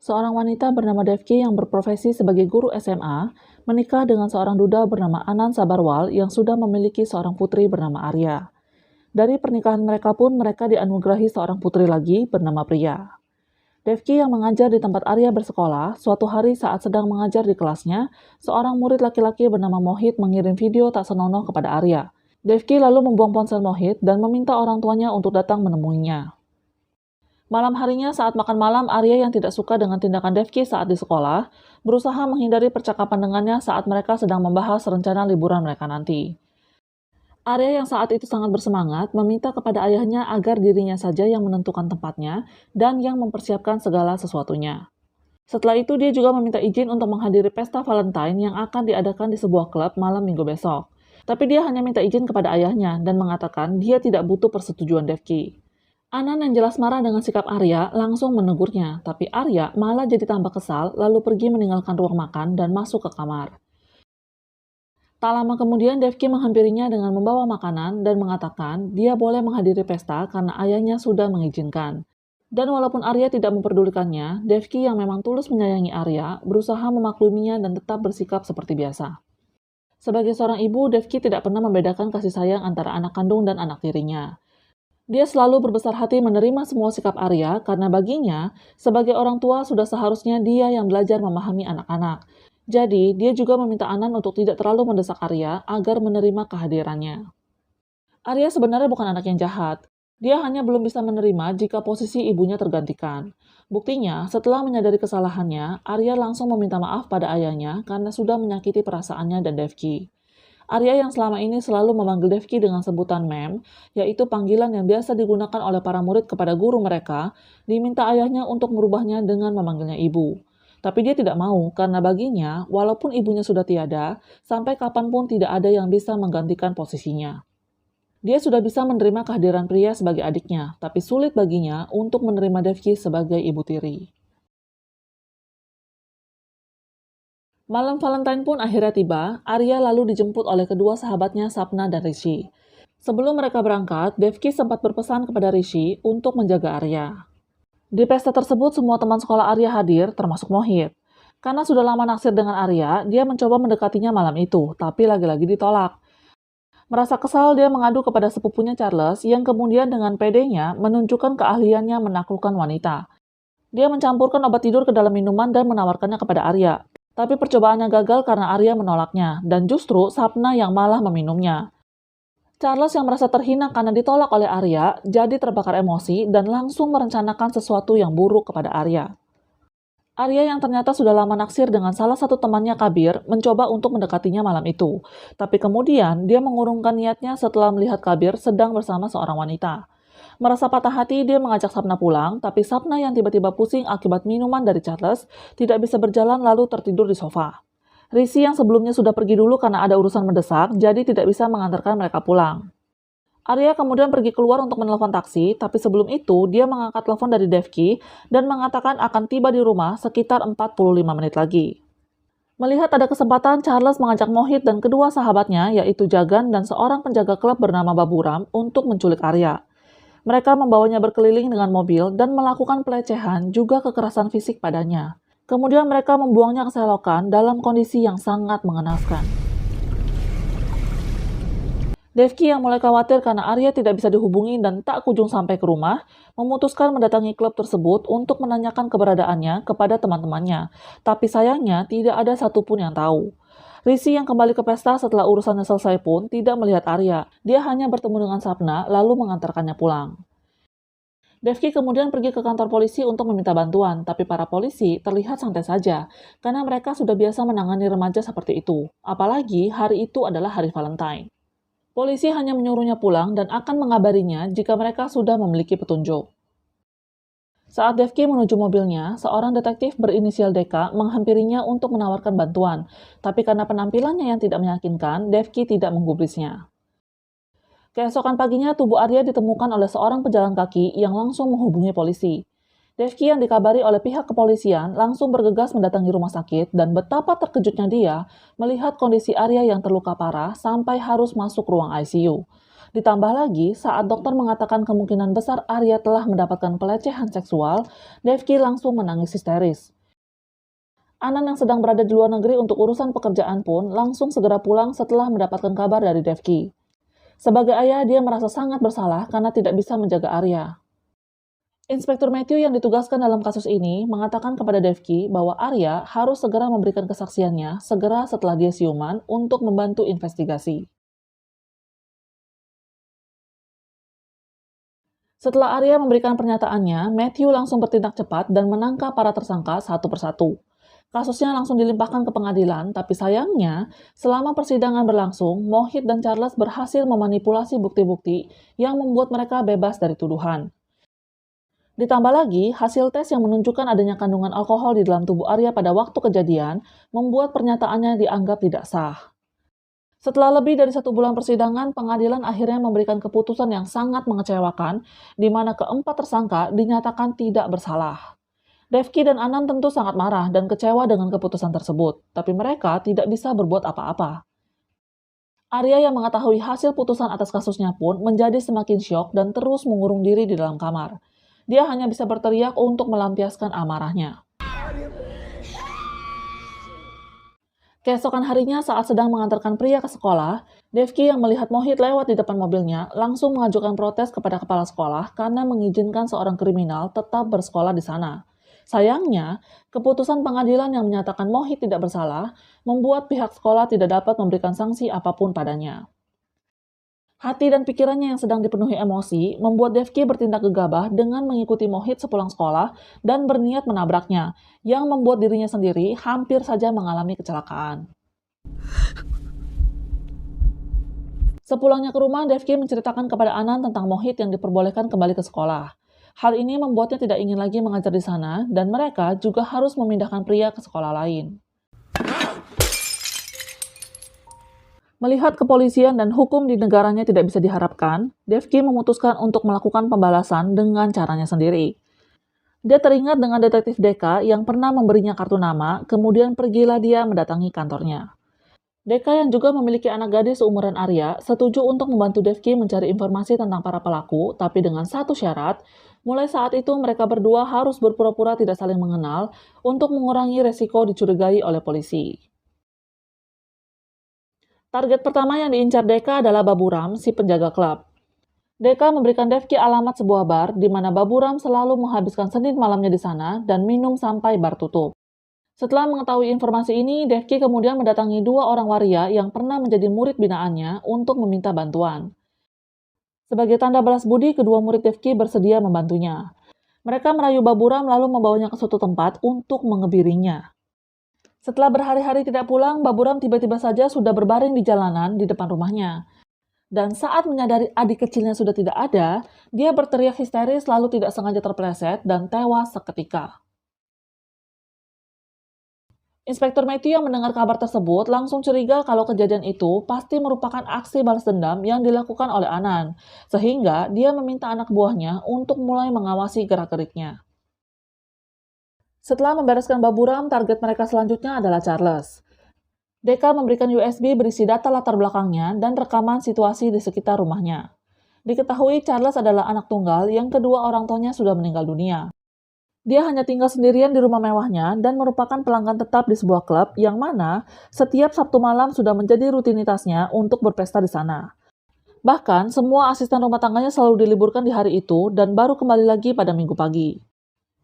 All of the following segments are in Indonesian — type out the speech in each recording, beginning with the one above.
Seorang wanita bernama Devki yang berprofesi sebagai guru SMA menikah dengan seorang duda bernama Anan Sabarwal yang sudah memiliki seorang putri bernama Arya. Dari pernikahan mereka pun mereka dianugerahi seorang putri lagi bernama Priya. Devki yang mengajar di tempat Arya bersekolah, suatu hari saat sedang mengajar di kelasnya, seorang murid laki-laki bernama Mohit mengirim video tak senonoh kepada Arya. Devki lalu membuang ponsel Mohit dan meminta orang tuanya untuk datang menemuinya. Malam harinya saat makan malam, Arya yang tidak suka dengan tindakan Devki saat di sekolah, berusaha menghindari percakapan dengannya saat mereka sedang membahas rencana liburan mereka nanti. Arya yang saat itu sangat bersemangat meminta kepada ayahnya agar dirinya saja yang menentukan tempatnya dan yang mempersiapkan segala sesuatunya. Setelah itu dia juga meminta izin untuk menghadiri pesta Valentine yang akan diadakan di sebuah klub malam minggu besok. Tapi dia hanya minta izin kepada ayahnya dan mengatakan dia tidak butuh persetujuan Devki. Anan yang jelas marah dengan sikap Arya langsung menegurnya, tapi Arya malah jadi tambah kesal lalu pergi meninggalkan ruang makan dan masuk ke kamar. Tak lama kemudian Devki menghampirinya dengan membawa makanan dan mengatakan dia boleh menghadiri pesta karena ayahnya sudah mengizinkan. Dan walaupun Arya tidak memperdulikannya, Devki yang memang tulus menyayangi Arya berusaha memakluminya dan tetap bersikap seperti biasa. Sebagai seorang ibu, Devki tidak pernah membedakan kasih sayang antara anak kandung dan anak tirinya. Dia selalu berbesar hati menerima semua sikap Arya karena baginya, sebagai orang tua sudah seharusnya dia yang belajar memahami anak-anak. Jadi, dia juga meminta Anan untuk tidak terlalu mendesak Arya agar menerima kehadirannya. Arya sebenarnya bukan anak yang jahat. Dia hanya belum bisa menerima jika posisi ibunya tergantikan. Buktinya, setelah menyadari kesalahannya, Arya langsung meminta maaf pada ayahnya karena sudah menyakiti perasaannya dan Devki. Arya yang selama ini selalu memanggil Devki dengan sebutan Mem, yaitu panggilan yang biasa digunakan oleh para murid kepada guru mereka, diminta ayahnya untuk merubahnya dengan memanggilnya ibu. Tapi dia tidak mau, karena baginya, walaupun ibunya sudah tiada, sampai kapanpun tidak ada yang bisa menggantikan posisinya. Dia sudah bisa menerima kehadiran Priya sebagai adiknya, tapi sulit baginya untuk menerima Devki sebagai ibu tiri. Malam Valentine pun akhirnya tiba, Arya lalu dijemput oleh kedua sahabatnya Sapna dan Rishi. Sebelum mereka berangkat, Devki sempat berpesan kepada Rishi untuk menjaga Arya. Di pesta tersebut, semua teman sekolah Arya hadir, termasuk Mohit. Karena sudah lama naksir dengan Arya, dia mencoba mendekatinya malam itu, tapi lagi-lagi ditolak. Merasa kesal, dia mengadu kepada sepupunya Charles, yang kemudian dengan pedenya menunjukkan keahliannya menaklukkan wanita. Dia mencampurkan obat tidur ke dalam minuman dan menawarkannya kepada Arya. Tapi percobaannya gagal karena Arya menolaknya, dan justru Sapna yang malah meminumnya. Charles yang merasa terhina karena ditolak oleh Arya, jadi terbakar emosi dan langsung merencanakan sesuatu yang buruk kepada Arya. Arya yang ternyata sudah lama naksir dengan salah satu temannya Kabir mencoba untuk mendekatinya malam itu. Tapi kemudian dia mengurungkan niatnya setelah melihat Kabir sedang bersama seorang wanita. Merasa patah hati, dia mengajak Sapna pulang, tapi Sapna yang tiba-tiba pusing akibat minuman dari Charles tidak bisa berjalan lalu tertidur di sofa. Rishi yang sebelumnya sudah pergi dulu karena ada urusan mendesak, jadi tidak bisa mengantarkan mereka pulang. Arya kemudian pergi keluar untuk menelpon taksi, tapi sebelum itu dia mengangkat telepon dari Devki dan mengatakan akan tiba di rumah sekitar 45 menit lagi. Melihat ada kesempatan, Charles mengajak Mohit dan kedua sahabatnya, yaitu Jagan dan seorang penjaga klub bernama Baburam, untuk menculik Arya. Mereka membawanya berkeliling dengan mobil dan melakukan pelecehan juga kekerasan fisik padanya. Kemudian mereka membuangnya ke selokan dalam kondisi yang sangat mengenaskan. Devki yang mulai khawatir karena Arya tidak bisa dihubungi dan tak kunjung sampai ke rumah, memutuskan mendatangi klub tersebut untuk menanyakan keberadaannya kepada teman-temannya. Tapi sayangnya tidak ada satupun yang tahu. Rishi yang kembali ke pesta setelah urusannya selesai pun tidak melihat Arya. Dia hanya bertemu dengan Sapna lalu mengantarkannya pulang. Devki kemudian pergi ke kantor polisi untuk meminta bantuan, tapi para polisi terlihat santai saja, karena mereka sudah biasa menangani remaja seperti itu. Apalagi hari itu adalah hari Valentine. Polisi hanya menyuruhnya pulang dan akan mengabarinya jika mereka sudah memiliki petunjuk. Saat Devki menuju mobilnya, seorang detektif berinisial DK menghampirinya untuk menawarkan bantuan, tapi karena penampilannya yang tidak meyakinkan, Devki tidak menggubrisnya. Keesokan paginya, tubuh Arya ditemukan oleh seorang pejalan kaki yang langsung menghubungi polisi. Devki yang dikabari oleh pihak kepolisian langsung bergegas mendatangi rumah sakit dan betapa terkejutnya dia melihat kondisi Arya yang terluka parah sampai harus masuk ruang ICU. Ditambah lagi, saat dokter mengatakan kemungkinan besar Arya telah mendapatkan pelecehan seksual, Devki langsung menangis histeris. Anan yang sedang berada di luar negeri untuk urusan pekerjaan pun langsung segera pulang setelah mendapatkan kabar dari Devki. Sebagai ayah, dia merasa sangat bersalah karena tidak bisa menjaga Arya. Inspektur Matthew yang ditugaskan dalam kasus ini mengatakan kepada Devki bahwa Arya harus segera memberikan kesaksiannya segera setelah dia siuman untuk membantu investigasi. Setelah Arya memberikan pernyataannya, Matthew langsung bertindak cepat dan menangkap para tersangka satu persatu. Kasusnya langsung dilimpahkan ke pengadilan, tapi sayangnya, selama persidangan berlangsung, Mohit dan Charles berhasil memanipulasi bukti-bukti yang membuat mereka bebas dari tuduhan. Ditambah lagi, hasil tes yang menunjukkan adanya kandungan alkohol di dalam tubuh Arya pada waktu kejadian membuat pernyataannya dianggap tidak sah. Setelah lebih dari 1 bulan persidangan, pengadilan akhirnya memberikan keputusan yang sangat mengecewakan, di mana keempat tersangka dinyatakan tidak bersalah. Devki dan Anand tentu sangat marah dan kecewa dengan keputusan tersebut, tapi mereka tidak bisa berbuat apa-apa. Arya yang mengetahui hasil putusan atas kasusnya pun menjadi semakin syok dan terus mengurung diri di dalam kamar. Dia hanya bisa berteriak untuk melampiaskan amarahnya. Keesokan harinya saat sedang mengantarkan pria ke sekolah, Devki yang melihat Mohit lewat di depan mobilnya langsung mengajukan protes kepada kepala sekolah karena mengizinkan seorang kriminal tetap bersekolah di sana. Sayangnya, keputusan pengadilan yang menyatakan Mohit tidak bersalah membuat pihak sekolah tidak dapat memberikan sanksi apapun padanya. Hati dan pikirannya yang sedang dipenuhi emosi membuat Devki bertindak gegabah dengan mengikuti Mohit sepulang sekolah dan berniat menabraknya, yang membuat dirinya sendiri hampir saja mengalami kecelakaan. Sepulangnya ke rumah, Devki menceritakan kepada Anand tentang Mohit yang diperbolehkan kembali ke sekolah. Hal ini membuatnya tidak ingin lagi mengajar di sana, dan mereka juga harus memindahkan pria ke sekolah lain. Melihat kepolisian dan hukum di negaranya tidak bisa diharapkan, Devki memutuskan untuk melakukan pembalasan dengan caranya sendiri. Dia teringat dengan detektif Deka yang pernah memberinya kartu nama, kemudian pergilah dia mendatangi kantornya. Deka yang juga memiliki anak gadis seumuran Arya setuju untuk membantu Devki mencari informasi tentang para pelaku, tapi dengan satu syarat, mulai saat itu mereka berdua harus berpura-pura tidak saling mengenal untuk mengurangi resiko dicurigai oleh polisi. Target pertama yang diincar Deka adalah Baburam, si penjaga klub. Deka memberikan Devki alamat sebuah bar di mana Baburam selalu menghabiskan Senin malamnya di sana dan minum sampai bar tutup. Setelah mengetahui informasi ini, Devki kemudian mendatangi 2 orang waria yang pernah menjadi murid binaannya untuk meminta bantuan. Sebagai tanda balas budi, kedua murid Devki bersedia membantunya. Mereka merayu Baburam lalu membawanya ke suatu tempat untuk mengebirinya. Setelah berhari-hari tidak pulang, Baburam tiba-tiba saja sudah berbaring di jalanan di depan rumahnya. Dan saat menyadari adik kecilnya sudah tidak ada, dia berteriak histeris lalu tidak sengaja terpleset dan tewas seketika. Inspektur Matthew yang mendengar kabar tersebut langsung curiga kalau kejadian itu pasti merupakan aksi balas dendam yang dilakukan oleh Anand, sehingga dia meminta anak buahnya untuk mulai mengawasi gerak-geriknya. Setelah membereskan Baburam, target mereka selanjutnya adalah Charles. Deka memberikan USB berisi data latar belakangnya dan rekaman situasi di sekitar rumahnya. Diketahui Charles adalah anak tunggal yang kedua orang tuanya sudah meninggal dunia. Dia hanya tinggal sendirian di rumah mewahnya dan merupakan pelanggan tetap di sebuah klub yang mana setiap Sabtu malam sudah menjadi rutinitasnya untuk berpesta di sana. Bahkan, semua asisten rumah tangganya selalu diliburkan di hari itu dan baru kembali lagi pada Minggu pagi.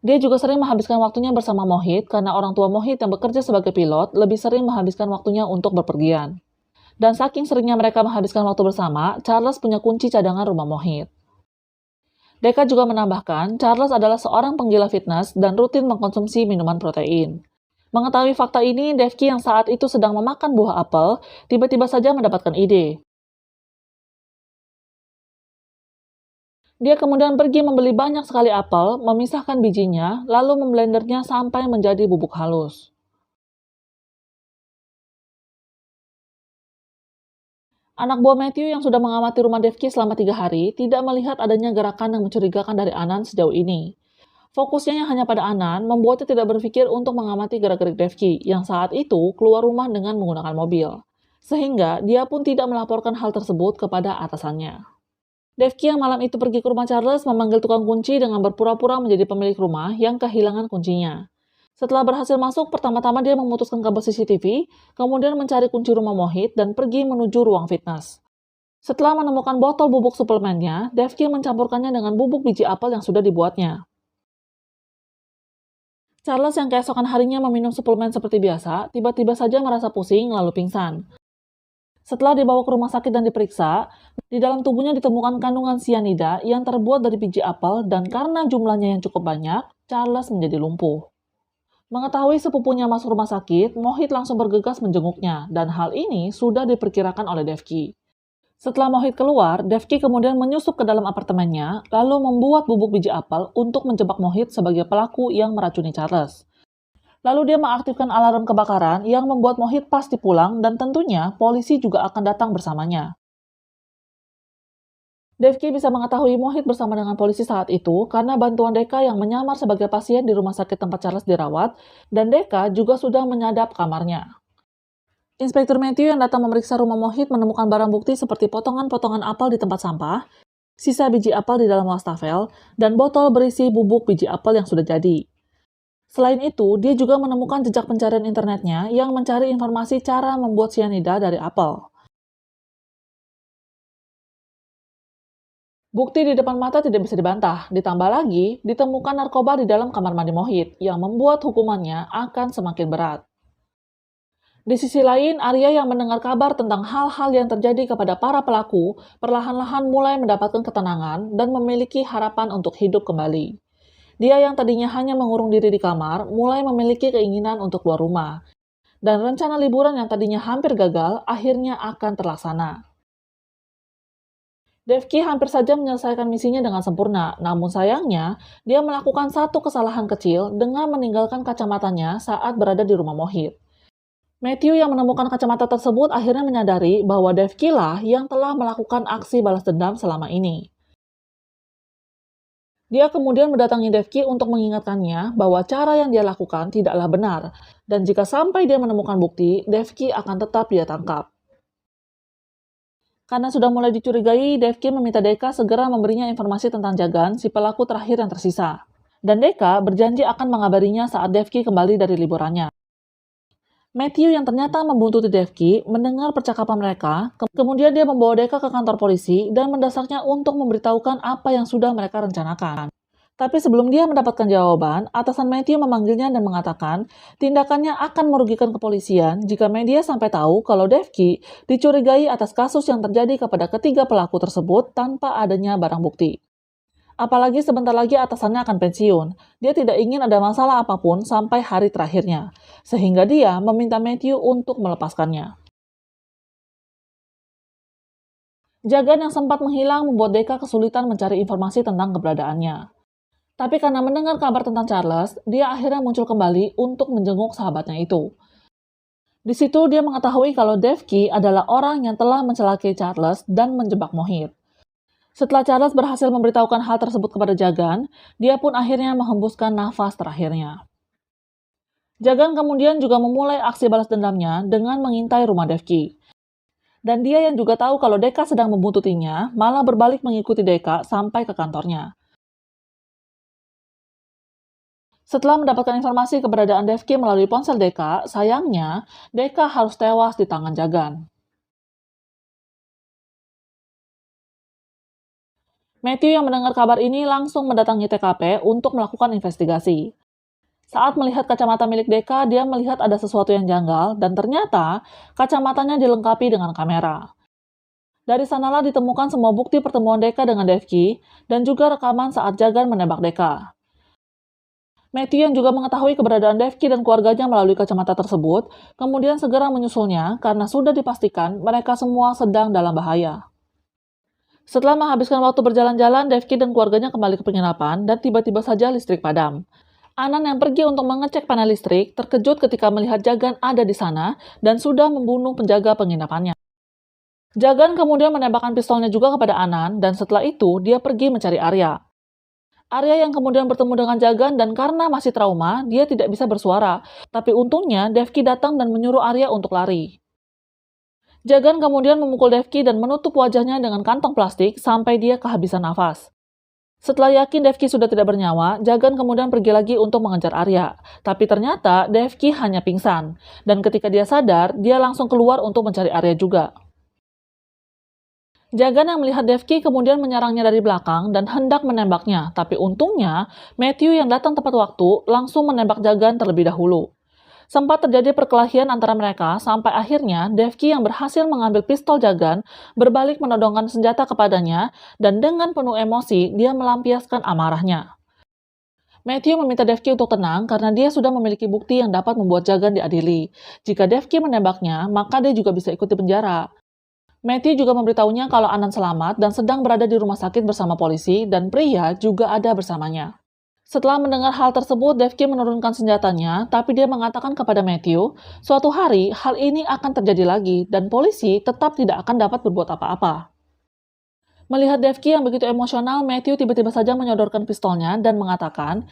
Dia juga sering menghabiskan waktunya bersama Mohit karena orang tua Mohit yang bekerja sebagai pilot lebih sering menghabiskan waktunya untuk berpergian. Dan saking seringnya mereka menghabiskan waktu bersama, Charles punya kunci cadangan rumah Mohit. Deka juga menambahkan, Charles adalah seorang penggila fitness dan rutin mengkonsumsi minuman protein. Mengetahui fakta ini, Devki yang saat itu sedang memakan buah apel, tiba-tiba saja mendapatkan ide. Dia kemudian pergi membeli banyak sekali apel, memisahkan bijinya, lalu memblendernya sampai menjadi bubuk halus. Anak buah Matthew yang sudah mengamati rumah Devki selama 3 hari tidak melihat adanya gerakan yang mencurigakan dari Anand sejauh ini. Fokusnya yang hanya pada Anand membuatnya tidak berpikir untuk mengamati gerak-gerik Devki yang saat itu keluar rumah dengan menggunakan mobil. Sehingga dia pun tidak melaporkan hal tersebut kepada atasannya. Devki yang malam itu pergi ke rumah Charles memanggil tukang kunci dengan berpura-pura menjadi pemilik rumah yang kehilangan kuncinya. Setelah berhasil masuk, pertama-tama dia memutuskan kabel CCTV, kemudian mencari kunci rumah Mohit dan pergi menuju ruang fitness. Setelah menemukan botol bubuk suplemennya, Devki mencampurkannya dengan bubuk biji apel yang sudah dibuatnya. Charles yang keesokan harinya meminum suplemen seperti biasa, tiba-tiba saja merasa pusing lalu pingsan. Setelah dibawa ke rumah sakit dan diperiksa, di dalam tubuhnya ditemukan kandungan sianida yang terbuat dari biji apel dan karena jumlahnya yang cukup banyak, Charles menjadi lumpuh. Mengetahui sepupunya masuk rumah sakit, Mohit langsung bergegas menjenguknya, dan hal ini sudah diperkirakan oleh Devki. Setelah Mohit keluar, Devki kemudian menyusup ke dalam apartemennya, lalu membuat bubuk biji apel untuk menjebak Mohit sebagai pelaku yang meracuni Charles. Lalu dia mengaktifkan alarm kebakaran yang membuat Mohit pasti pulang dan tentunya polisi juga akan datang bersamanya. Devki bisa mengetahui Mohit bersama dengan polisi saat itu karena bantuan Deka yang menyamar sebagai pasien di rumah sakit tempat Charles dirawat, dan Deka juga sudah menyadap kamarnya. Inspektur Matthew yang datang memeriksa rumah Mohit menemukan barang bukti seperti potongan-potongan apel di tempat sampah, sisa biji apel di dalam wastafel, dan botol berisi bubuk biji apel yang sudah jadi. Selain itu, dia juga menemukan jejak pencarian internetnya yang mencari informasi cara membuat sianida dari apel. Bukti di depan mata tidak bisa dibantah, ditambah lagi, ditemukan narkoba di dalam kamar mandi Mohit, yang membuat hukumannya akan semakin berat. Di sisi lain, Arya yang mendengar kabar tentang hal-hal yang terjadi kepada para pelaku, perlahan-lahan mulai mendapatkan ketenangan dan memiliki harapan untuk hidup kembali. Dia yang tadinya hanya mengurung diri di kamar, mulai memiliki keinginan untuk keluar rumah. Dan rencana liburan yang tadinya hampir gagal, akhirnya akan terlaksana. Devki hampir saja menyelesaikan misinya dengan sempurna, namun sayangnya, dia melakukan satu kesalahan kecil dengan meninggalkan kacamatanya saat berada di rumah Mohit. Matthew yang menemukan kacamata tersebut akhirnya menyadari bahwa Devki lah yang telah melakukan aksi balas dendam selama ini. Dia kemudian mendatangi Devki untuk mengingatkannya bahwa cara yang dia lakukan tidaklah benar, dan jika sampai dia menemukan bukti, Devki akan tetap dia tangkap. Karena sudah mulai dicurigai, Devki meminta Deka segera memberinya informasi tentang Jagan, si pelaku terakhir yang tersisa. Dan Deka berjanji akan mengabarinya saat Devki kembali dari liburannya. Matthew yang ternyata membuntuti Devki mendengar percakapan mereka, kemudian dia membawa Deka ke kantor polisi dan mendesaknya untuk memberitahukan apa yang sudah mereka rencanakan. Tapi sebelum dia mendapatkan jawaban, atasan Matthew memanggilnya dan mengatakan tindakannya akan merugikan kepolisian jika media sampai tahu kalau Devki dicurigai atas kasus yang terjadi kepada ketiga pelaku tersebut tanpa adanya barang bukti. Apalagi sebentar lagi atasannya akan pensiun. Dia tidak ingin ada masalah apapun sampai hari terakhirnya, sehingga dia meminta Matthew untuk melepaskannya. Jagan yang sempat menghilang membuat Deka kesulitan mencari informasi tentang keberadaannya. Tapi karena mendengar kabar tentang Charles, dia akhirnya muncul kembali untuk menjenguk sahabatnya itu. Di situ dia mengetahui kalau Devki adalah orang yang telah mencelakai Charles dan menjebak Mohit. Setelah Charles berhasil memberitahukan hal tersebut kepada Jagan, dia pun akhirnya menghembuskan nafas terakhirnya. Jagan kemudian juga memulai aksi balas dendamnya dengan mengintai rumah Devki. Dan dia yang juga tahu kalau Deka sedang membuntutinya, malah berbalik mengikuti Deka sampai ke kantornya. Setelah mendapatkan informasi keberadaan Devki melalui ponsel Deka, sayangnya Deka harus tewas di tangan Jagan. Matthew yang mendengar kabar ini langsung mendatangi TKP untuk melakukan investigasi. Saat melihat kacamata milik Deka, dia melihat ada sesuatu yang janggal dan ternyata kacamatanya dilengkapi dengan kamera. Dari sanalah ditemukan semua bukti pertemuan Deka dengan Devki dan juga rekaman saat Jagan menembak Deka. Matthew yang juga mengetahui keberadaan Devki dan keluarganya melalui kacamata tersebut, kemudian segera menyusulnya karena sudah dipastikan mereka semua sedang dalam bahaya. Setelah menghabiskan waktu berjalan-jalan, Devki dan keluarganya kembali ke penginapan dan tiba-tiba saja listrik padam. Anan yang pergi untuk mengecek panel listrik terkejut ketika melihat Jagan ada di sana dan sudah membunuh penjaga penginapannya. Jagan kemudian menembakkan pistolnya juga kepada Anan dan setelah itu dia pergi mencari Arya. Arya yang kemudian bertemu dengan Jagan dan karena masih trauma, dia tidak bisa bersuara. Tapi untungnya Devki datang dan menyuruh Arya untuk lari. Jagan kemudian memukul Devki dan menutup wajahnya dengan kantong plastik sampai dia kehabisan nafas. Setelah yakin Devki sudah tidak bernyawa, Jagan kemudian pergi lagi untuk mengejar Arya. Tapi ternyata Devki hanya pingsan. Dan ketika dia sadar, dia langsung keluar untuk mencari Arya juga. Jagan yang melihat Devki kemudian menyerangnya dari belakang dan hendak menembaknya. Tapi untungnya, Matthew yang datang tepat waktu langsung menembak Jagan terlebih dahulu. Sempat terjadi perkelahian antara mereka sampai akhirnya Devki yang berhasil mengambil pistol Jagan berbalik menodongkan senjata kepadanya dan dengan penuh emosi dia melampiaskan amarahnya. Matthew meminta Devki untuk tenang karena dia sudah memiliki bukti yang dapat membuat Jagan diadili. Jika Devki menembaknya, maka dia juga bisa ikut di penjara. Matthew juga memberitahunya kalau Anand selamat dan sedang berada di rumah sakit bersama polisi dan pria juga ada bersamanya. Setelah mendengar hal tersebut, Devki menurunkan senjatanya, tapi dia mengatakan kepada Matthew, suatu hari hal ini akan terjadi lagi dan polisi tetap tidak akan dapat berbuat apa-apa. Melihat Devki yang begitu emosional, Matthew tiba-tiba saja menyodorkan pistolnya dan mengatakan,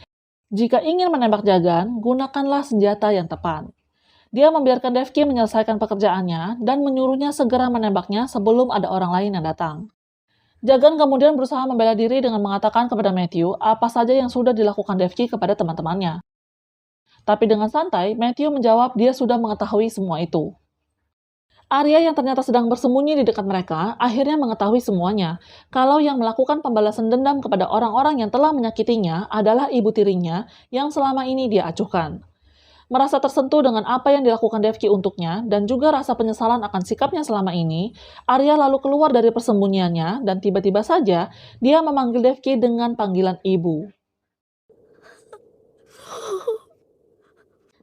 jika ingin menembak Jagan, gunakanlah senjata yang tepat. Dia membiarkan Devki menyelesaikan pekerjaannya dan menyuruhnya segera menembaknya sebelum ada orang lain yang datang. Jagan kemudian berusaha membela diri dengan mengatakan kepada Matthew apa saja yang sudah dilakukan Devki kepada teman-temannya. Tapi dengan santai, Matthew menjawab dia sudah mengetahui semua itu. Arya yang ternyata sedang bersembunyi di dekat mereka akhirnya mengetahui semuanya, kalau yang melakukan pembalasan dendam kepada orang-orang yang telah menyakitinya adalah ibu tirinya yang selama ini dia acuhkan. Merasa tersentuh dengan apa yang dilakukan Devki untuknya dan juga rasa penyesalan akan sikapnya selama ini, Arya lalu keluar dari persembunyiannya dan tiba-tiba saja dia memanggil Devki dengan panggilan ibu.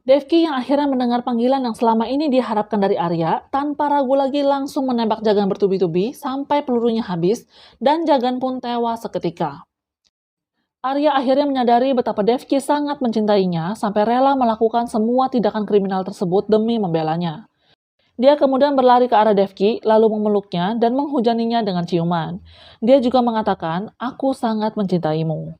Devki yang akhirnya mendengar panggilan yang selama ini diharapkan dari Arya, tanpa ragu lagi langsung menembak Jagan bertubi-tubi sampai pelurunya habis dan Jagan pun tewas seketika. Arya akhirnya menyadari betapa Devki sangat mencintainya sampai rela melakukan semua tindakan kriminal tersebut demi membelanya. Dia kemudian berlari ke arah Devki, lalu memeluknya dan menghujaninya dengan ciuman. Dia juga mengatakan, "Aku sangat mencintaimu."